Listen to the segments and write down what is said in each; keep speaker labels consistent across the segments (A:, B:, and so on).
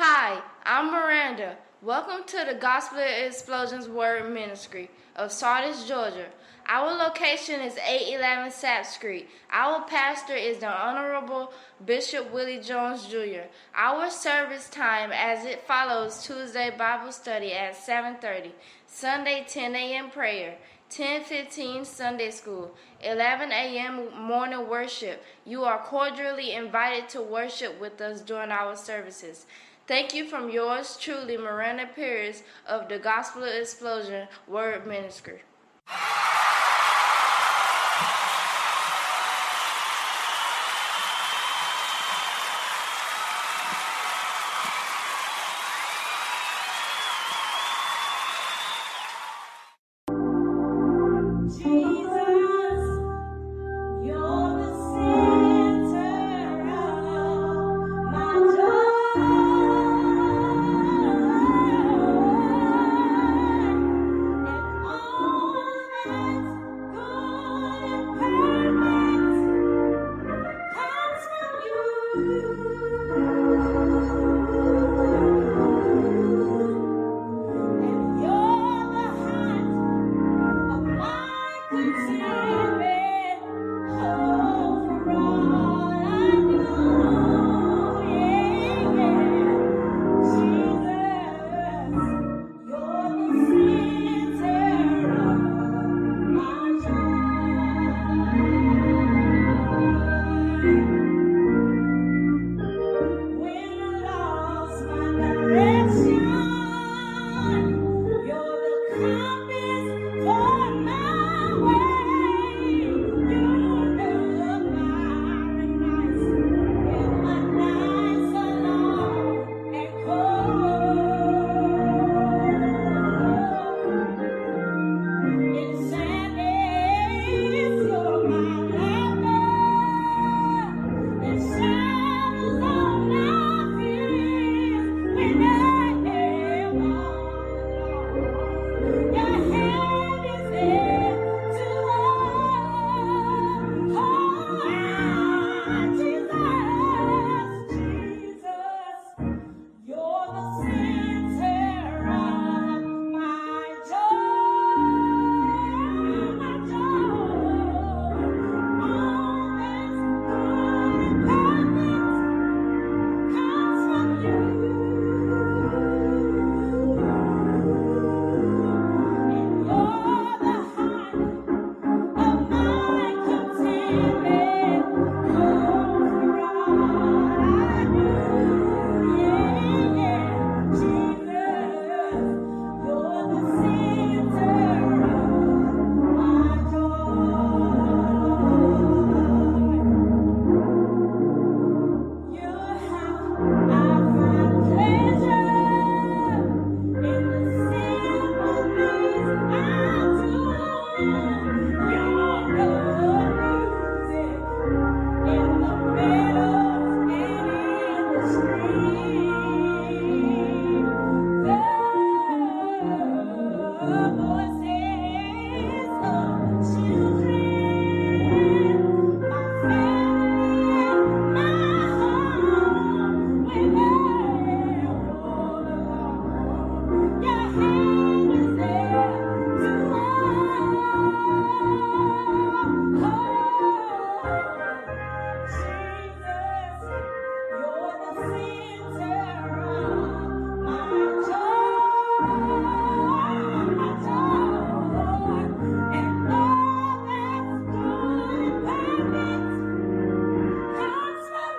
A: Hi, I'm Miranda. Welcome to the Gospel Explosions Word Ministry of Sardis, Georgia. Our location is 811 Sapp Street. Our pastor is the Honorable Bishop Willie Jones Jr. Our service time as it follows: Tuesday Bible study at 7:30, Sunday 10 a.m. prayer, 10:15 Sunday school, 11 a.m. morning worship. You are cordially invited to worship with us during our services. Thank you from yours truly, Miranda Pierce of the Gospel Explosion Word Ministry.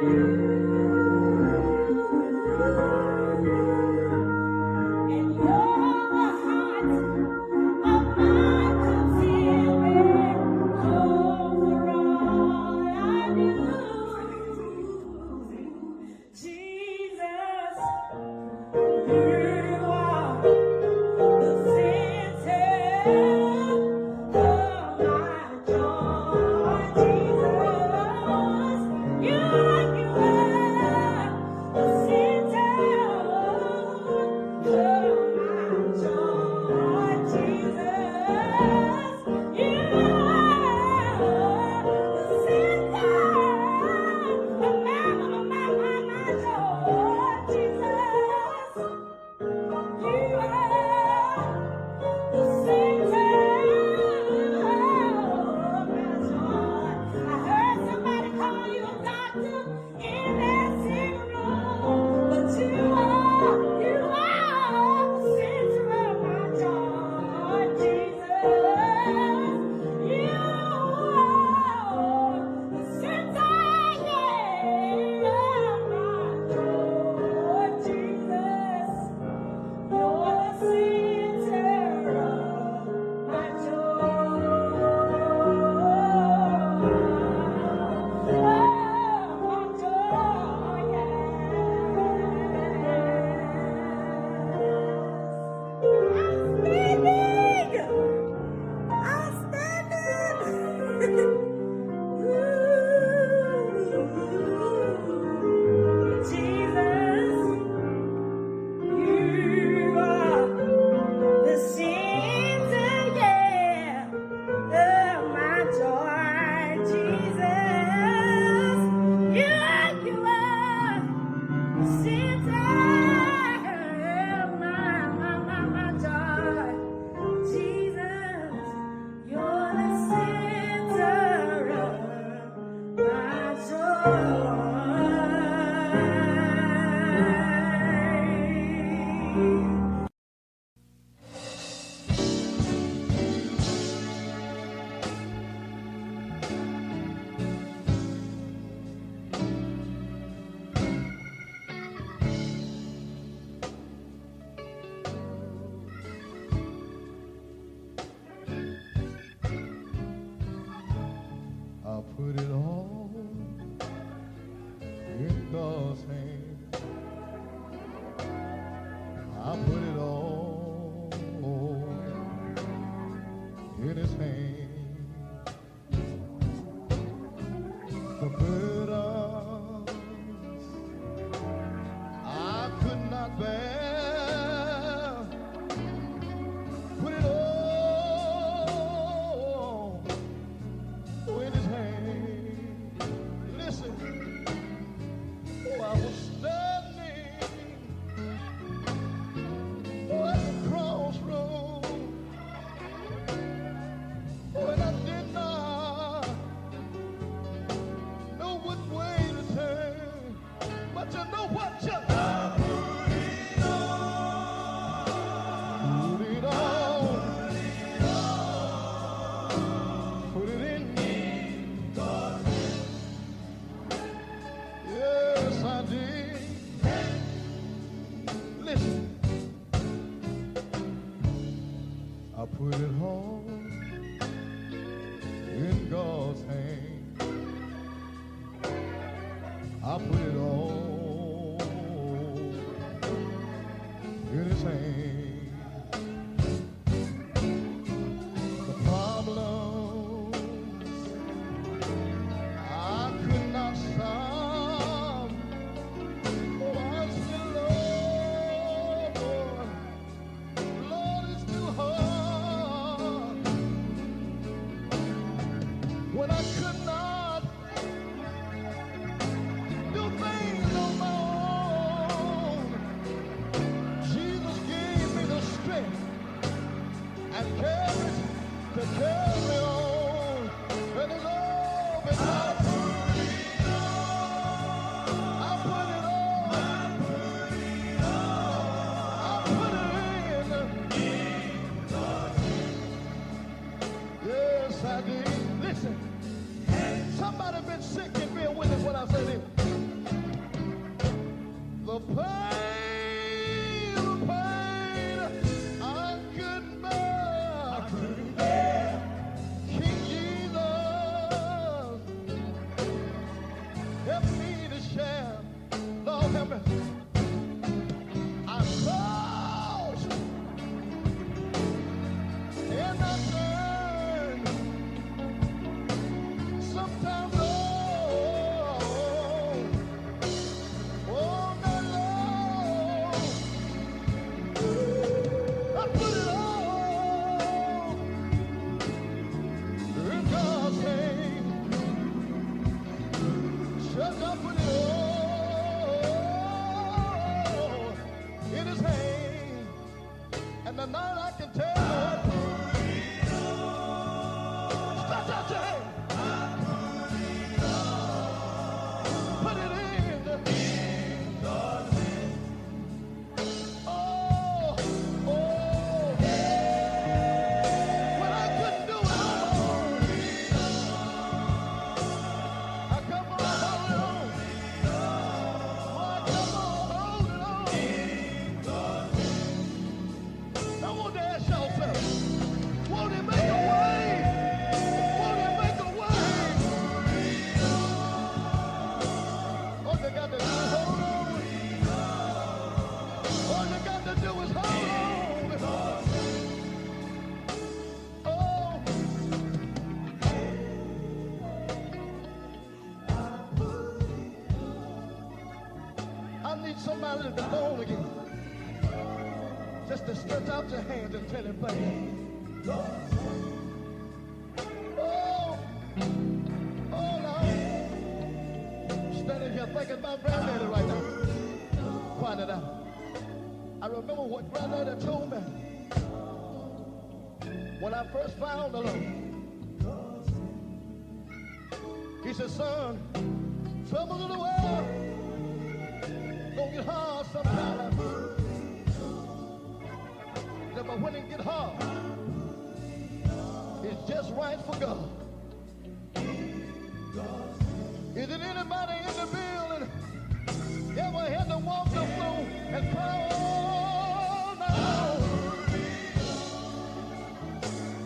B: You I put it all in God's hand. I put it all in His hand. The burdens I could not bear. Put it all in His hand. Listen, oh, I was standing at the crossroad, and I did not know what way to turn. But you know what? Put it on. Put it in. Yes, I did. Listen, I put it all in God's hand. I put it all in His hand. The problems I could not solve. Oh, I still Lord, Lord, it's too hard. When I could not do things on my own, Jesus gave me the strength and courage to carry on. And it's all because I put it all. I put it in. Yes, I did. Listen, somebody been sick and being with us when I say this. The pain I couldn't bear. King Jesus, help me to share. Lord, help me. I'm lost and I turn. Sometimes, oh, not long. I put it all in God's hand. Shut up, put it all in His hand. And tonight I can tell. Stretch out your hand. Put it in. Oh, oh. When I couldn't do it alone, I come on holding on. Oh, I come on holding on. I want to ask y'all something. Won't He make a way? Won't He make a way? All you got to do is hold on. All you got to do is hold on. Oh. I need somebody to belong again. Just to stretch out your hands and tell Him, baby. Oh, oh, Lord. Standing here thinking about Granddaddy right now. Find it out. I remember what Granddaddy told me when I first found the Lord. He said, son, when it get hard, it's just right for God. Is it anybody in the building ever had to walk the floor and cry, oh, no?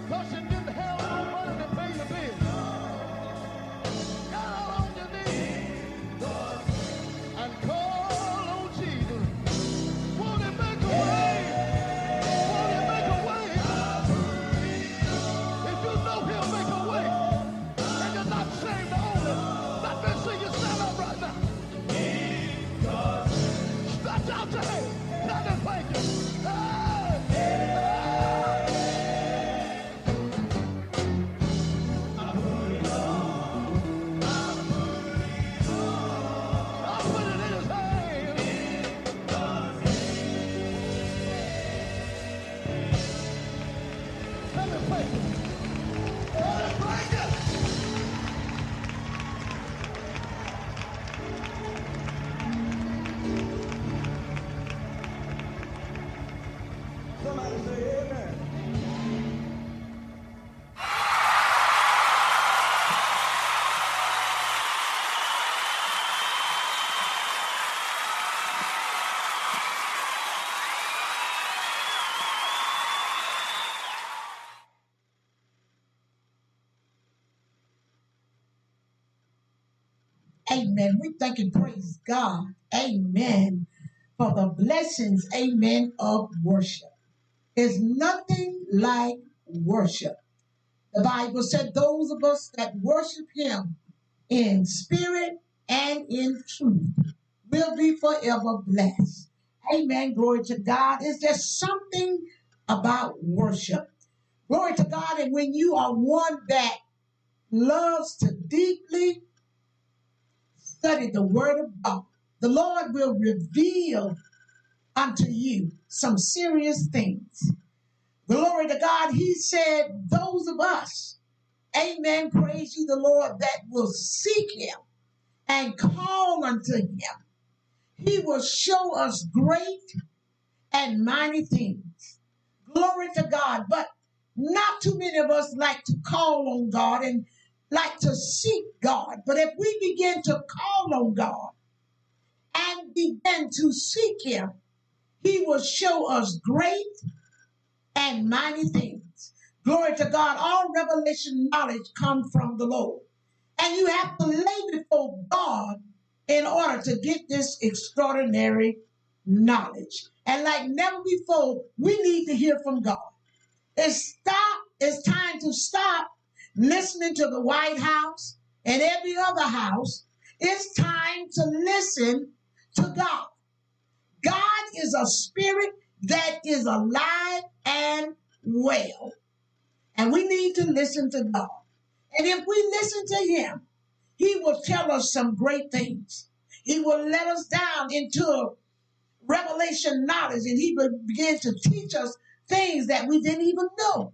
B: Because you didn't have no money to pay the bill. Get on your knees and call on Jesus. Won't he make a way? Won't he make a way? If you know he'll make a way, and you're not saved to own it, let me see you stand up right now. Stretch out your hand. Let him thank you. Hey! Hey! Somebody say amen.
C: Amen. We thank and praise God. Amen. For the blessings, amen, of worship. There's nothing like worship. The Bible said those of us that worship him in spirit and in truth will be forever blessed. Amen. Glory to God. It's just something about worship. Glory to God. And when you are one that loves to deeply study the word of God, the Lord will reveal unto you some serious things. Glory to God. He said, those of us, amen, praise you the Lord, that will seek him and call unto him, he will show us great and mighty things. Glory to God. But not too many of us like to call on God and like to seek God. But if we begin to call on God and begin to seek him, he will show us great and mighty things. Glory to God. All revelation knowledge comes from the Lord. And you have to lay before God in order to get this extraordinary knowledge. And like never before, we need to hear from God. It's time to stop listening to the White House and every other house. It's time to listen to God. God is a spirit that is alive and well. And we need to listen to God. And if we listen to him, he will tell us some great things. He will let us down into revelation knowledge, and he will begin to teach us things that we didn't even know.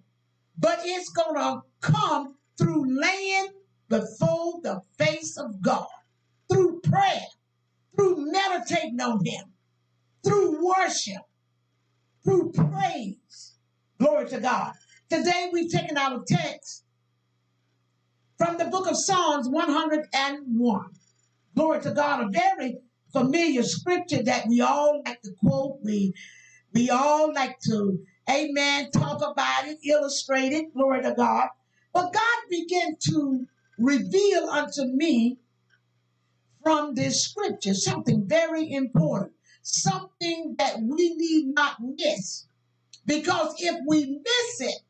C: But it's going to come through laying before the face of God, through prayer, through meditating on him, through worship, through praise. Glory to God. Today we've taken our text from the book of Psalms 101. Glory to God, a very familiar scripture that we all like to quote. We all like to, amen, talk about it, illustrate it. Glory to God. But God began to reveal unto me from this scripture something very important, something that we need not miss. Because if we miss it,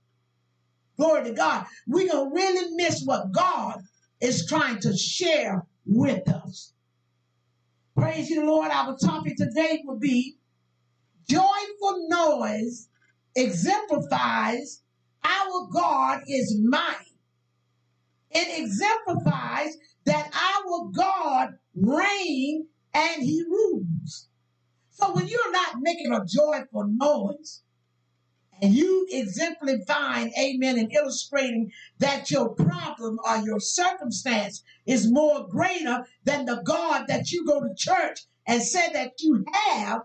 C: glory to God, we're going to really miss what God is trying to share with us. Praise you, Lord. Our topic today will be joyful noise exemplifies our God is mighty. It exemplifies that our God reigns and he rules. So when you're not making a joyful noise, and you exemplifying, amen, and illustrating that your problem or your circumstance is more greater than the God that you go to church and say that you have,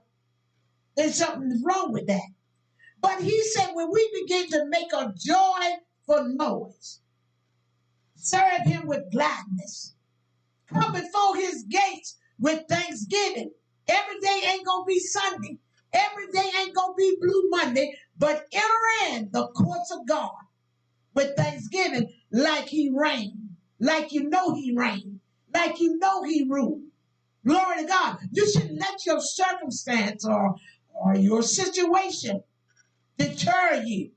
C: there's something wrong with that. But he said, when we begin to make a joyful noise, serve him with gladness, come before his gates with thanksgiving. Every day ain't going to be Sunday. Every day ain't going to be Blue Monday, but enter in the courts of God with thanksgiving like he reigned, like you know he reigned, like you know he ruled. Glory to God. You shouldn't let your circumstance or your situation deter you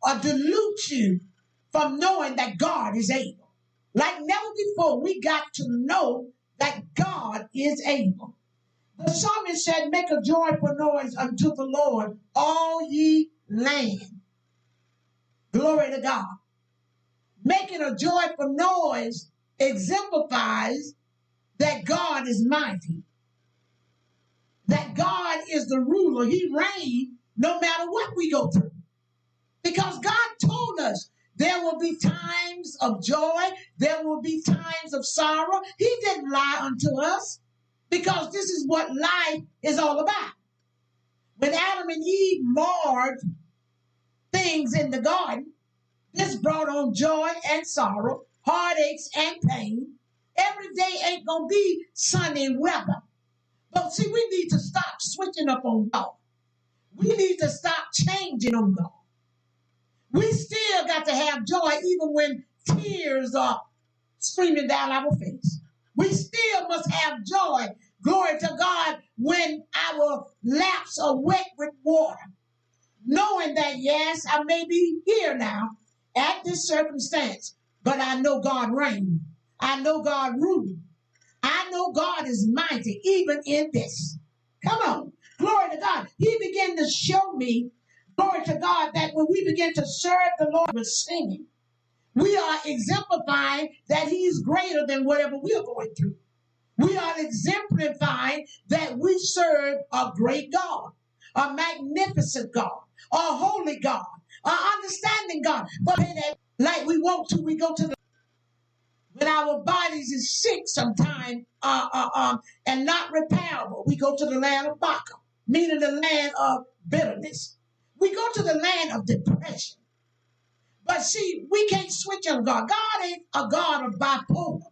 C: or dilute you from knowing that God is able. Like never before, we got to know that God is able. The psalmist said, make a joyful noise unto the Lord, all ye land. Glory to God. Making a joyful noise exemplifies that God is mighty, that God is the ruler. He reigns no matter what we go through. Because God told us there will be times of joy, there will be times of sorrow. He didn't lie unto us, because this is what life is all about. When Adam and Eve marred things in the garden, this brought on joy and sorrow, heartaches and pain. Every day ain't going to be sunny weather. But see, we need to stop switching up on God. We need to stop changing on God. We still got to have joy even when tears are streaming down our face. We still must have joy, glory to God, when our laps are wet with water. Knowing that, yes, I may be here now at this circumstance, but I know God reigns. I know God rules. I know God is mighty even in this. Come on. Glory to God. He began to show me, glory to God, that when we begin to serve the Lord with singing, we are exemplifying that he's greater than whatever we are going through. We are exemplifying that we serve a great God, a magnificent God, a holy God, an understanding God. But like we want to, we go to the when our bodies is sick sometime and not repairable, we go to the land of Baca, meaning the land of bitterness. We go to the land of depression. But see, we can't switch on God. God ain't a God of bipolar.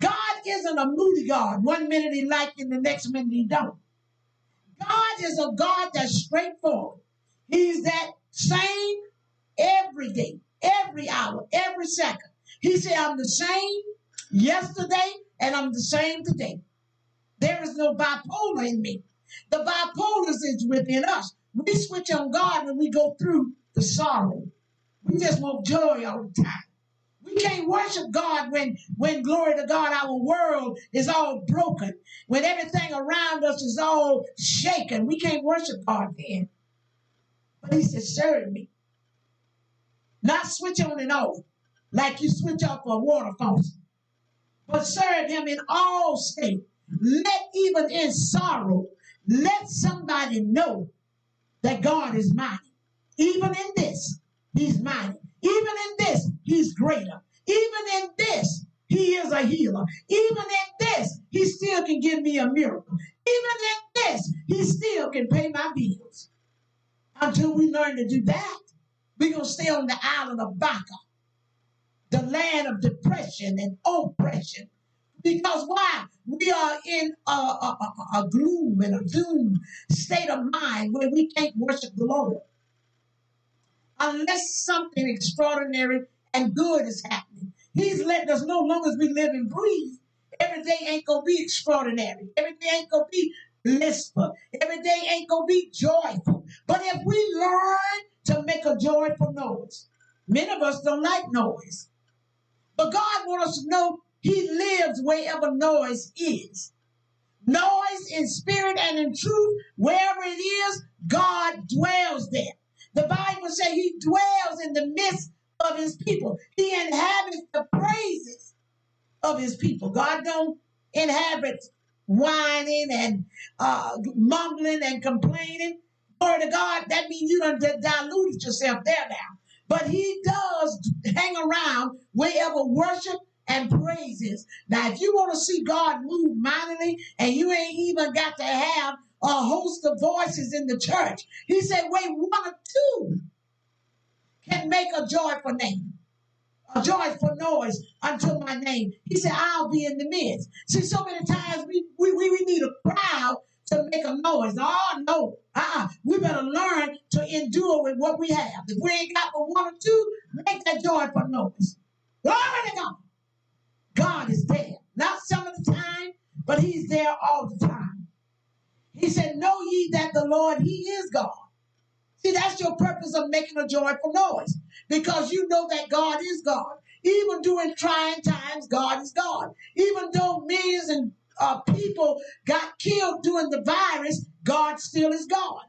C: God isn't a moody God. One minute he like and the next minute he don't. God is a God that's straightforward. He's that same every day, every hour, every second. He said, I'm the same yesterday and I'm the same today. There is no bipolar in me. The bipolar is within us. We switch on God when we go through the sorrow. We just want joy all the time. We can't worship God when glory to God, our world is all broken. When everything around us is all shaken. We can't worship God then. But he said, serve me. Not switch on and off like you switch off a water faucet. But serve him in all state. Let even in sorrow, let somebody know that God is mighty. Even in this, he's mighty. Even in this, he's greater. Even in this, he is a healer. Even in this, he still can give me a miracle. Even in this, he still can pay my bills. Until we learn to do that, we're going to stay on the island of Baca, the land of depression and oppression. Because why? We are in a gloom and a doom state of mind where we can't worship the Lord. Unless something extraordinary and good is happening. He's letting us know, long as we live and breathe, every day ain't going to be extraordinary. Every day ain't going to be blissful. Every day ain't going to be joyful. But if we learn to make a joyful noise, many of us don't like noise. But God wants us to know he lives wherever noise is. Noise in spirit and in truth, wherever it is, God dwells there. The Bible says he dwells in the midst of his people. He inhabits the praises of his people. God don't inhabit whining and mumbling and complaining. Glory to God, that means you done diluted yourself there now. But he does hang around wherever worship and praises. Now, if you want to see God move mightily and you ain't even got to have a host of voices in the church. He said, wait, one or two can make a joyful name, a joyful noise unto my name. He said, I'll be in the midst. See, so many times we need a crowd to make a noise. Oh, no. We better learn to endure with what we have. If we ain't got but one or two, make that joyful noise. Glory to God. God is there. Not some of the time, but he's there all the time. He said, know ye that the Lord, he is God. See, that's your purpose of making a joyful noise, because you know that God is God. Even during trying times, God is God. Even though millions and people got killed during the virus, God still is God.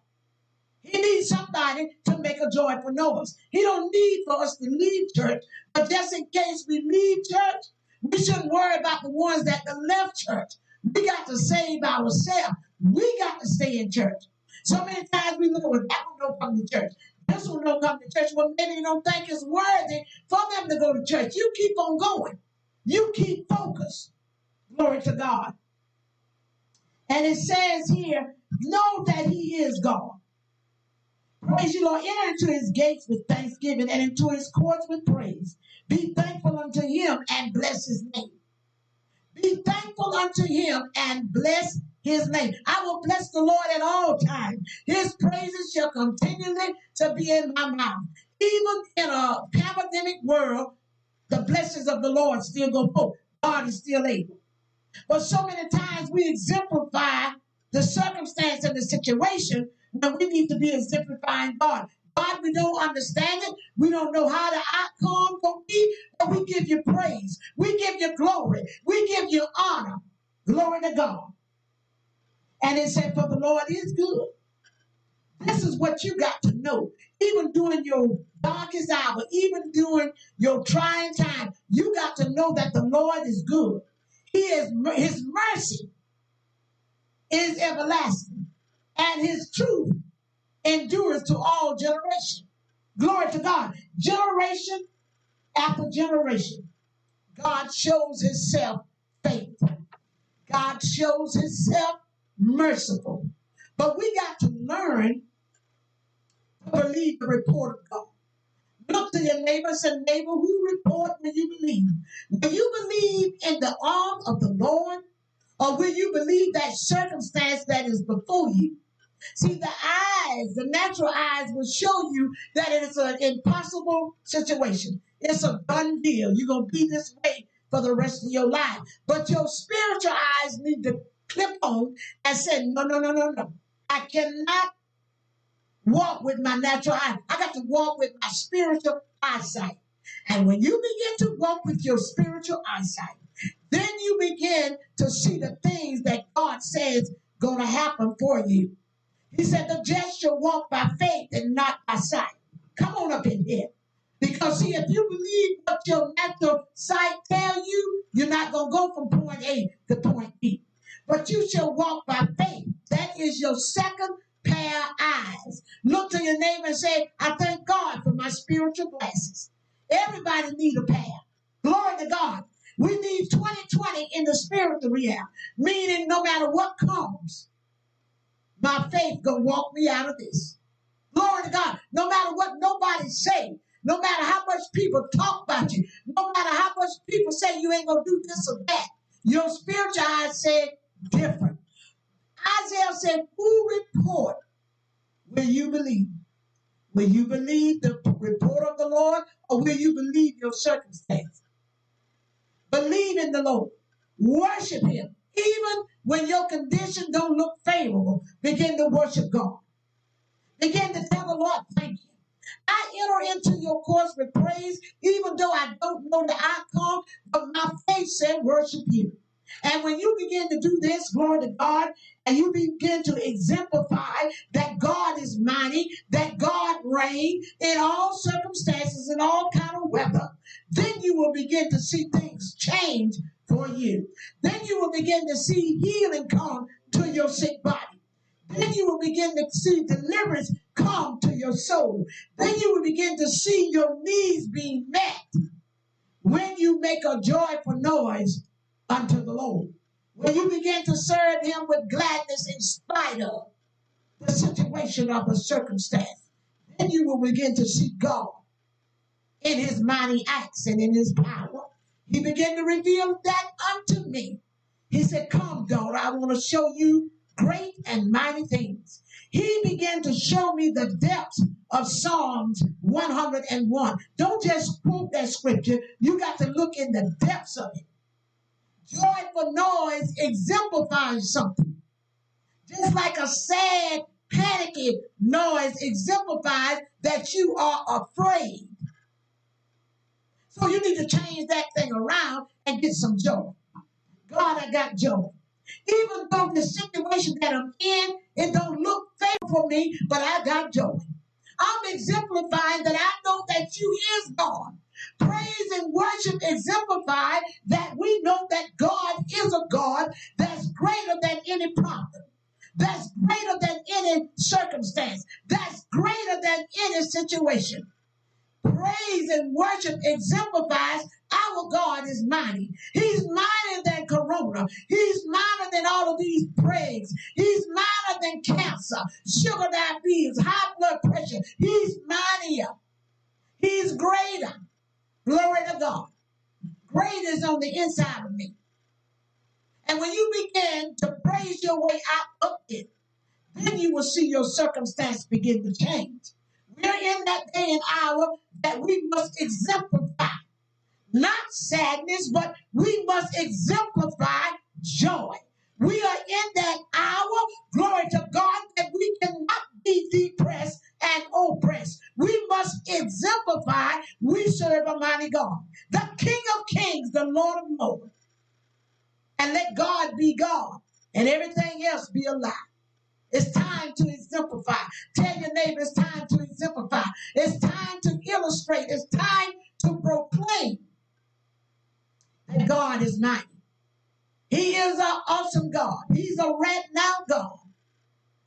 C: He needs somebody to make a joyful noise. He don't need for us to leave church, but just in case we leave church, we shouldn't worry about the ones that left church. We got to save ourselves. We got to stay in church. So many times we look at, well, that one don't come to church. This one don't come to church. Well, maybe you don't think it's worthy for them to go to church. You keep on going. You keep focused. Glory to God. And it says here, know that he is God. Praise you, Lord. Enter into his gates with thanksgiving and into his courts with praise. Be thankful unto him and bless his name. Be thankful unto him and bless his name. I will bless the Lord at all times. His praises shall continually to be in my mouth. Even in a pandemic world, the blessings of the Lord still go forth. God is still able. But so many times we exemplify the circumstance and the situation when we need to be exemplifying God. God, we don't understand it. We don't know how the outcome will be, but we give you praise. We give you glory. We give you honor. Glory to God. And it said, for the Lord is good. This is what you got to know. Even during your darkest hour, even during your trying time, you got to know that the Lord is good. His mercy is everlasting, and his truth endures to all generations. Glory to God. Generation after generation, God shows himself faithful. God shows himself merciful. But we got to learn to believe the report of God. Look to your neighbor and say, neighbor, who report will you believe? Will you believe in the arm of the Lord? Or will you believe that circumstance that is before you? See, the eyes, the natural eyes will show you that it is an impossible situation. It's a done deal. You're going to be this way for the rest of your life. But your spiritual eyes need to clip on and say, no, no, no, no, no. I cannot walk with my natural eye. I got to walk with my spiritual eyesight. And when you begin to walk with your spiritual eyesight, then you begin to see the things that God says going to happen for you. He said the just shall walk by faith and not by sight. Come on up in here. Because see, if you believe what your natural sight tell you, you're not going to go from point A to point B. But you shall walk by faith. That is your second pair of eyes. Look to your neighbor and say, I thank God for my spiritual glasses. Everybody need a pair. Glory to God. We need 2020 in the spiritual realm. Meaning no matter what comes, my faith gonna walk me out of this. Glory to God. No matter what nobody say, no matter how much people talk about you, no matter how much people say you ain't gonna do this or that, your spiritual eyes said different. Isaiah said, who report will you believe? Will you believe the report of the Lord, or will you believe your circumstance? Believe in the Lord. Worship him. Even when your condition don't look favorable, begin to worship God. Begin to tell the Lord, thank you. I enter into your course with praise, even though I don't know the outcome, but my faith said worship you. And when you begin to do this, glory to God, and you begin to exemplify that God is mighty, that God reigns in all circumstances, in all kind of weather, then you will begin to see things change for you. Then you will begin to see healing come to your sick body. Then you will begin to see deliverance come to your soul. Then you will begin to see your needs being met when you make a joyful noise unto the Lord. when you begin to serve him with gladness in spite of the situation of the circumstance, then you will begin to see God in his mighty acts and in his power. He began to reveal that unto me. He said, come, daughter, I want to show you great and mighty things. He began to show me the depths of Psalms 101. Don't just quote that scripture. You got to look in the depths of it. Joyful noise exemplifies something. Just like a sad, panicky noise exemplifies that you are afraid. So you need to change that thing around and get some joy. God, I got joy. Even though the situation that I'm in, it don't look favorable for me, but I got joy. I'm exemplifying that I know that you is God. Praise and worship exemplify that we know that God is a God that's greater than any problem. That's greater than any circumstance. That's greater than any situation. Praise and worship exemplifies our God is mighty. He's mightier than corona. He's mightier than all of these plagues. He's mightier than cancer, sugar diabetes, high blood pressure. He's mightier. He's greater. Glory to God. Great is on the inside of me. And when you begin to praise your way out of it, then you will see your circumstance begin to change. We're in that day and hour that we must exemplify. Not sadness, but we must exemplify joy. We are in that hour, glory to God, that we cannot be depressed and oppressed. We must exemplify we serve a mighty God, the King of Kings, the Lord of Lords. And let God be God and everything else be a lie. It's time to exemplify. Tell your neighbor it's time to exemplify. It's time to illustrate. It's time to proclaim that God is mighty. He is an awesome God. He's a right now God.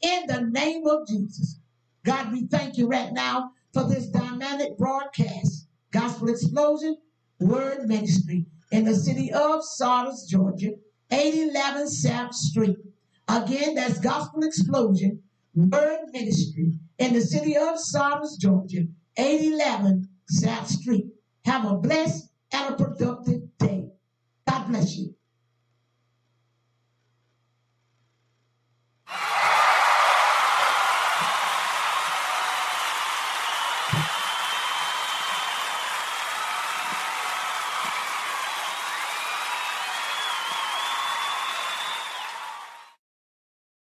C: In the name of Jesus. God, we thank you right now for this dynamic broadcast. Gospel Explosion Word Ministry in the city of Sardis, Georgia, 811 South Street. Again, that's Gospel Explosion Word Ministry in the city of Sardis, Georgia, 811 South Street. Have a blessed and a productive day. God bless you.